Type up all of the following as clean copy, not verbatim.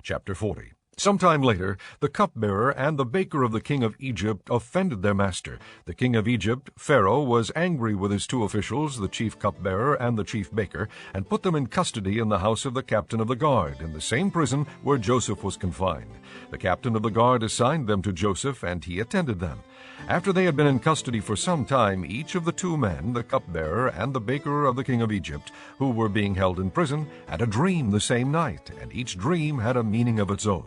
Chapter 40. Sometime later, the cupbearer and the baker of the king of Egypt offended their master. The king of Egypt, Pharaoh, was angry with his two officials, the chief cupbearer and the chief baker, and put them in custody in the house of the captain of the guard, in the same prison where Joseph was confined. The captain of the guard assigned them to Joseph, and he attended them. After they had been in custody for some time, each of the two men, the cupbearer and the baker of the king of Egypt, who were being held in prison, had a dream the same night, and each dream had a meaning of its own.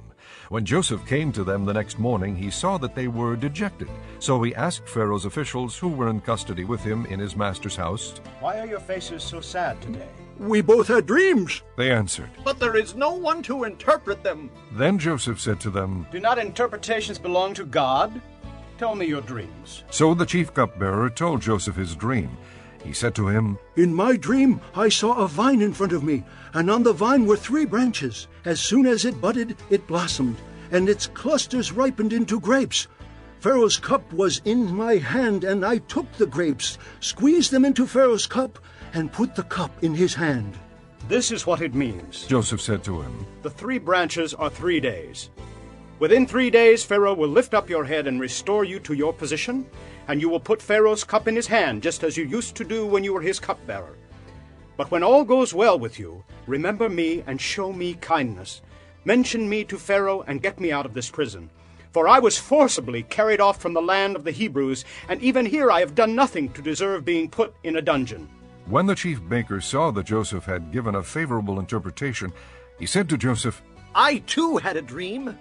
When Joseph came to them the next morning, he saw that they were dejected. So he asked Pharaoh's officials who were in custody with him in his master's house, "Why are your faces so sad today?" "We both had dreams," they answered. "But there is no one to interpret them." Then Joseph said to them, "Do not interpretations belong to God? Tell me your dreams." So the chief cupbearer told Joseph his dream. He said to him, "In my dream I saw a vine in front of me, and on the vine were 3 branches. As soon as it budded, it blossomed, and its clusters ripened into grapes. Pharaoh's cup was in my hand, and I took the grapes, squeezed them into Pharaoh's cup, and put the cup in his hand." This is what it means. Joseph said to him, The 3 branches are 3 days. Within 3 days Pharaoh will lift up your head and restore you to your position, and you will put Pharaoh's cup in his hand, just as you used to do when you were his cupbearer. But when all goes well with you, remember me and show me kindness. Mention me to Pharaoh and get me out of this prison. For I was forcibly carried off from the land of the Hebrews, and even here I have done nothing to deserve being put in a dungeon." When the chief baker saw that Joseph had given a favorable interpretation, he said to Joseph, "I too had a dream.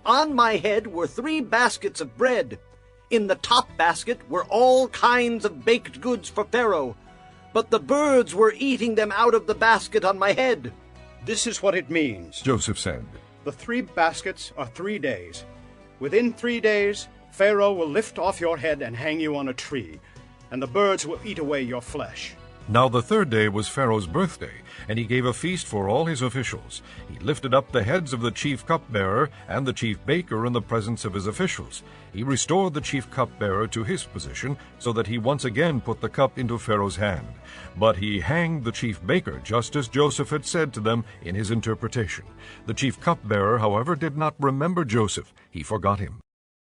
On my head were 3 baskets of bread. In the top basket were all kinds of baked goods for Pharaoh, but the birds were eating them out of the basket on my head." This is what it means. Joseph said, The 3 baskets are 3 days. Within 3 days, Pharaoh will lift off your head and hang you on a tree, and the birds will eat away your flesh. Now the 3rd day was Pharaoh's birthday, and he gave a feast for all his officials. He lifted up the heads of the chief cupbearer and the chief baker in the presence of his officials. He restored the chief cupbearer to his position, so that he once again put the cup into Pharaoh's hand. But he hanged the chief baker, just as Joseph had said to them in his interpretation. The chief cupbearer, however, did not remember Joseph. He forgot him.